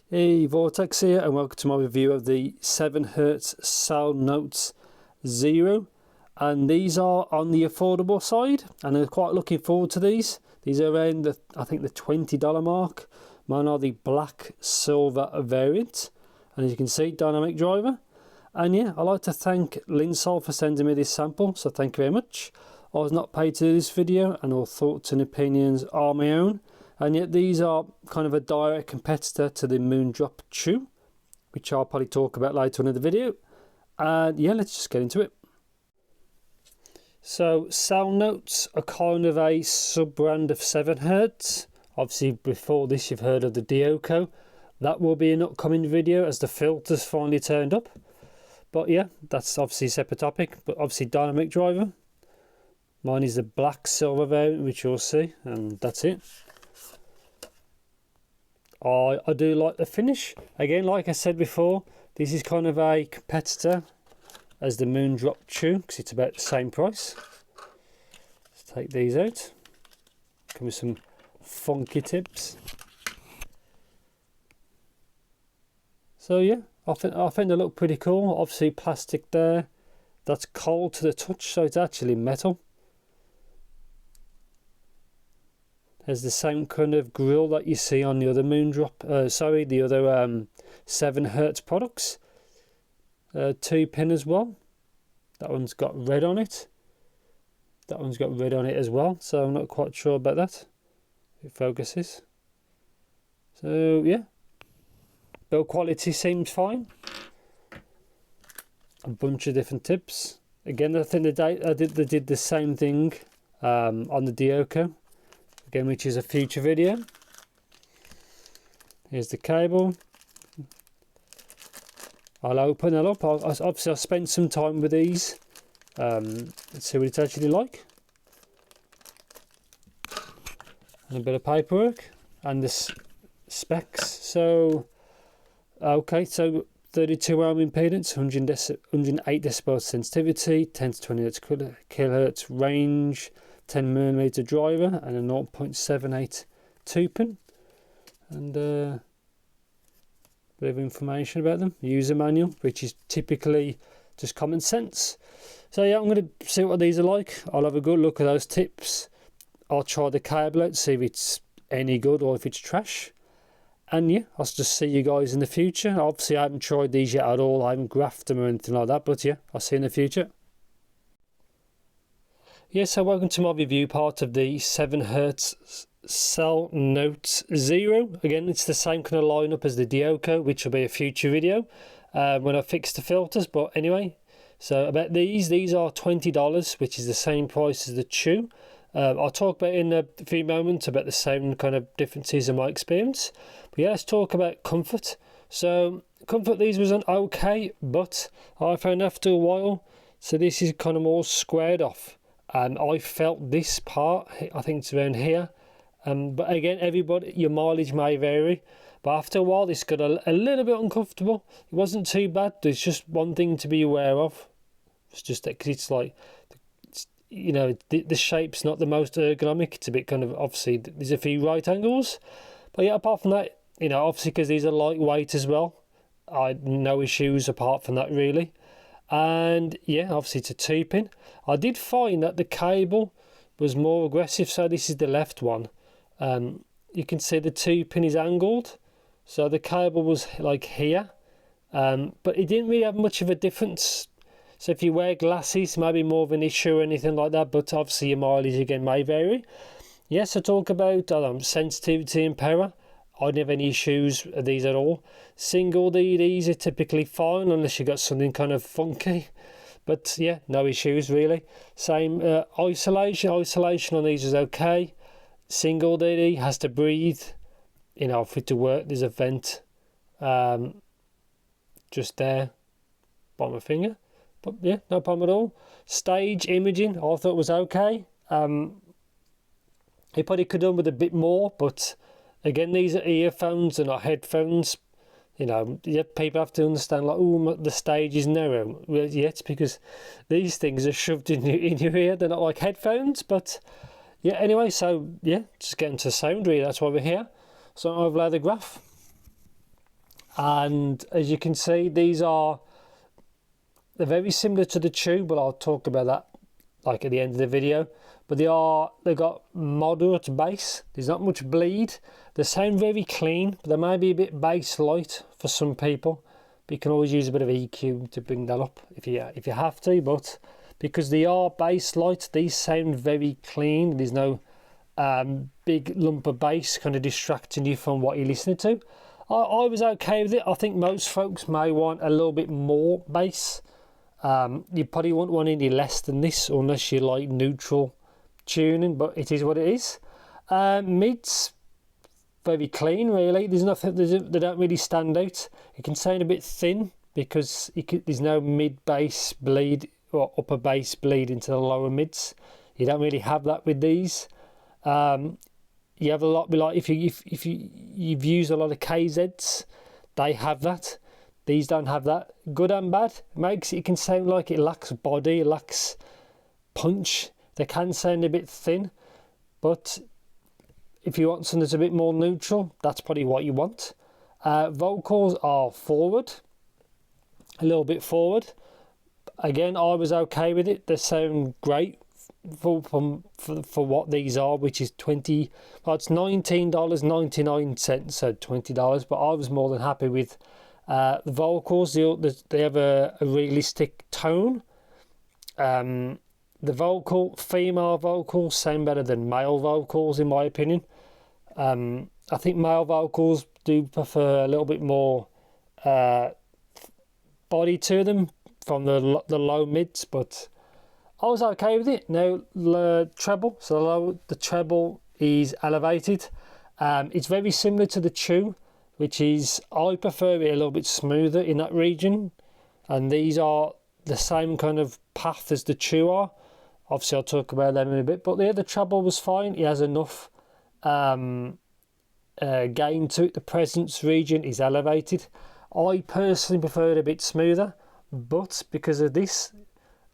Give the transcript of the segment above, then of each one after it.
Hey, Vortex here, and welcome to my review of the 7hz Salnotes Zero. And these are on the affordable side, and I'm quite looking forward to these. These are around the, I think, the $20 mark. Mine are the black silver variant, and as you can see, dynamic driver. And yeah, I'd like to thank Linsol for sending me this sample, so thank you very much. I was not paid to do this video, and all thoughts and opinions are my own. And yet these are kind of a direct competitor to the Moondrop Chu, which I'll probably talk about later on in the video. And yeah, let's just get into it. So Salnotes are kind of a sub-brand of 7hz. Obviously before this you've heard of the Dioko. That will be an upcoming video as the filters finally turned up. But yeah, that's obviously a separate topic. But obviously dynamic driver. Mine is the black silver variant, which you'll see, and that's it. I do like the finish. Again, like I said before, this is kind of a competitor as the Moondrop Chu because it's about the same price. Let's take these out. Come with some funky tips. So yeah, I think they look pretty cool. Obviously plastic there. That's cold to the touch, so it's actually metal. There's the same kind of grill that you see on the other the other 7hz products. 2-pin as well. That one's got red on it. That one's got red on it as well, so I'm not quite sure about that. It focuses. So yeah, build quality seems fine. A bunch of different tips. Again, I think they did the same thing on the Dioko. Again, which is a future video. Here's the cable. I'll open it up. Obviously, I'll spend some time with these. Let's see what it's actually like. And a bit of paperwork and the specs. So, okay, so 32 ohm impedance, 108 decibel sensitivity, 10 to 20 kilohertz range, 10mm driver, and a 0.78 2-pin, and a bit of information about them. User manual, which is typically just common sense. So yeah, I'm going to see what these are like. I'll have a good look at those tips. I'll try the cable out, see if it's any good or if it's trash. And yeah, I'll just see you guys in the future. Obviously I haven't tried these yet at all. I haven't graphed them or anything like that, but yeah, I'll see you in the future. Yes, so welcome to my review part of the 7hz Salnotes Zero. Again, it's the same kind of lineup as the Dioko, which will be a future video when I fix the filters. But anyway, so about these are $20, which is the same price as the Chu. I'll talk about in a few moments about the same kind of differences in my experience. But yeah, let's talk about comfort. So comfort, these was an okay, but I found after a while, so this is kind of more squared off. And I felt this part, I think it's around here. But again, everybody, your mileage may vary. But after a while, this got a little bit uncomfortable. It wasn't too bad. There's just one thing to be aware of. It's just that because it's like, you know, the shape's not the most ergonomic. It's a bit kind of, obviously, there's a few right angles. But yeah, apart from that, you know, obviously because these are lightweight as well, I had no issues apart from that really. And yeah, obviously it's a 2-pin. I did find that the cable was more aggressive. So this is the left one. You can see the 2-pin is angled, so the cable was like here, but it didn't really have much of a difference. So if you wear glasses, maybe more of an issue or anything like that, but obviously your mileage again may vary. Yes, I talk about sensitivity and power. I didn't have any issues with these at all. Single DDs are typically fine unless you got something kind of funky. But yeah, no issues really. Same isolation on these is okay. Single DD has to breathe, you know, for it to work. There's a vent just there by my finger. But yeah, no problem at all. Stage imaging, I thought was okay. It probably could have done with a bit more, but again, these are earphones and not headphones. You know, yeah, people have to understand, like, oh, the stage is narrow. Well, yeah, it's because these things are shoved in your ear. They're not like headphones, but yeah, anyway, so yeah, just getting to sound really, that's why we're here. So I'll overlay the graph. and as you can see, they're very similar to the Chu, but I'll talk about that like at the end of the video. But they've got moderate bass. There's not much bleed. They sound very clean, but they may be a bit bass light for some people. But you can always use a bit of EQ to bring that up if you have to. But because they are bass light, these sound very clean. There's no big lump of bass kind of distracting you from what you're listening to. I was okay with it. I think most folks may want a little bit more bass. You probably won't want any less than this unless you like neutral tuning, but it is what it is. Mids, very clean really. There's nothing, they don't really stand out. It can sound a bit thin because there's no mid bass bleed or upper bass bleed into the lower mids. You don't really have that with these. You have a lot, like if you've used a lot of KZs, they have that. These don't have that. Good and bad. It can sound like it lacks body, it lacks punch. They can sound a bit thin, but if you want something that's a bit more neutral, that's probably what you want. Vocals are forward, a little bit forward. Again, I was okay with it. They sound great for what these are, which is it's $19.99, so $20. But I was more than happy with the vocals. They have a realistic tone. The female vocals sound better than male vocals in my opinion. I think male vocals do prefer a little bit more body to them from the low mids, but I was okay with it. Now the treble, the treble is elevated. It's very similar to the Chu, which is, I prefer it a little bit smoother in that region, and these are the same kind of path as the Chu are. Obviously I'll talk about them in a bit, but the treble was fine. It has enough gain to it. The presence region is elevated. I personally prefer it a bit smoother, but because of this,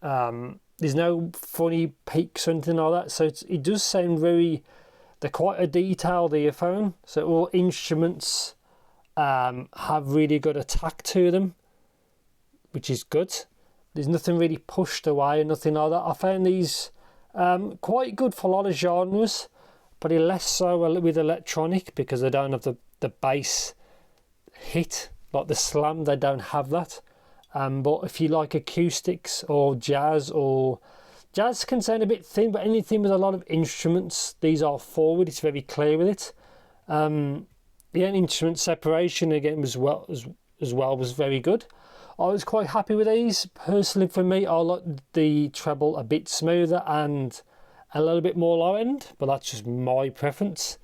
there's no funny peaks or anything like that, so it does sound they're quite a detailed earphone, so all instruments have really good attack to them, which is good. There's nothing really pushed away, nothing like that. I found these quite good for a lot of genres, but less so with electronic, because they don't have the bass hit, like the slam, they don't have that. But if you like acoustics or jazz can sound a bit thin, but anything with a lot of instruments, these are forward. It's very clear with it. The instrument separation again was was very good. I was quite happy with these. Personally, for me, I like the treble a bit smoother and a little bit more low end, but that's just my preference.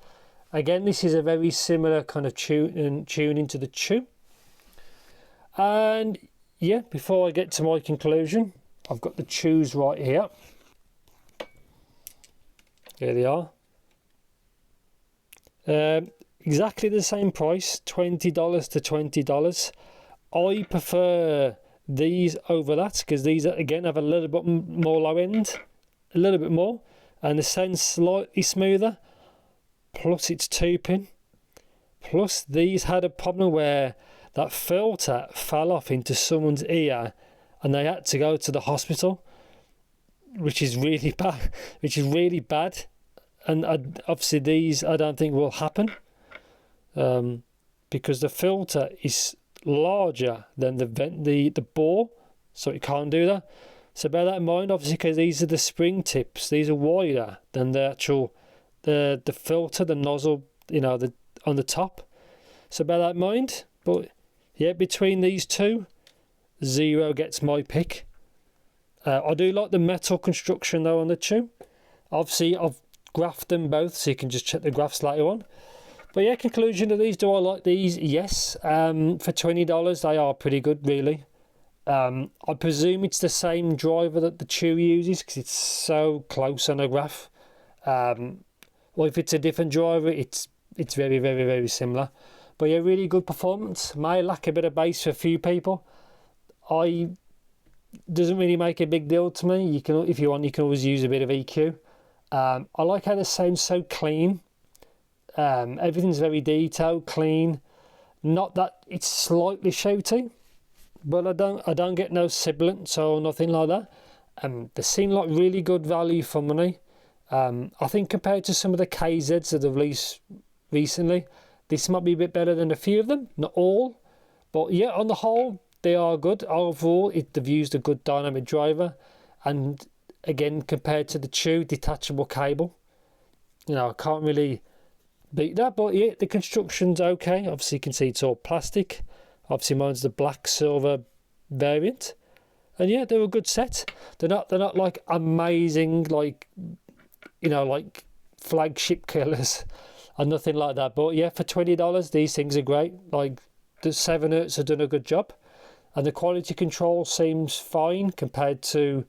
Again, this is a very similar kind of tuning to the Chu. And yeah, before I get to my conclusion, I've got the Chus right here. Here they are. Exactly the same price, $20 to $20. I prefer these over that, because these again have a little bit more low end, a little bit more, and the sound slightly smoother. Plus it's 2-pin. Plus these had a problem where that filter fell off into someone's ear and they had to go to the hospital, which is really bad. And obviously these I don't think will happen, because the filter is larger than the bore, so it can't do that. So bear that in mind, obviously, because these are the spring tips. These are wider than the actual the filter, the nozzle, on the top. So bear that in mind. But yeah, between these two, Zero gets my pick. I do like the metal construction though on the Chu. Obviously, I've graphed them both, so you can just check the graphs later on. But yeah, conclusion of these, do I like these? Yes. For $20, they are pretty good, really. I presume it's the same driver that the Chu uses, because it's so close on a graph. Or if it's a different driver, it's very, very, very similar. But yeah, really good performance. May lack a bit of bass for a few people. Doesn't really make a big deal to me. If you want, you can always use a bit of EQ. I like how they sound so clean. Everything's very detailed, clean. Not that it's slightly shouty, but I don't get no sibilance or nothing like that. They seem like really good value for money. I think compared to some of the KZs that have released recently, this might be a bit better than a few of them, not all, but yeah, on the whole they are good. Overall they've used a good dynamic driver, and again, compared to the Chu detachable cable, you know, I can't really beat that. But yeah, the construction's okay. Obviously you can see it's all plastic. Obviously mine's the black silver variant, and yeah, they're a good set. They're not like amazing, like, you know, like flagship killers and nothing like that, but yeah, for $20 these things are great. Like the 7hz have done a good job, and the quality control seems fine compared to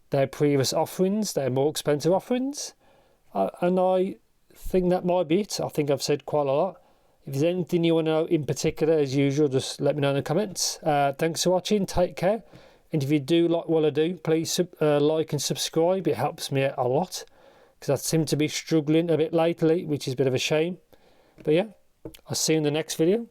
their previous offerings, their more expensive offerings, and I think that might be it. I think I've said quite a lot. If there's anything you want to know in particular, as usual, just let me know in the comments. Thanks for watching, take care, and if you do like what I do, please like and subscribe. It helps me out a lot, because I seem to be struggling a bit lately, which is a bit of a shame. But yeah, I'll see you in the next video.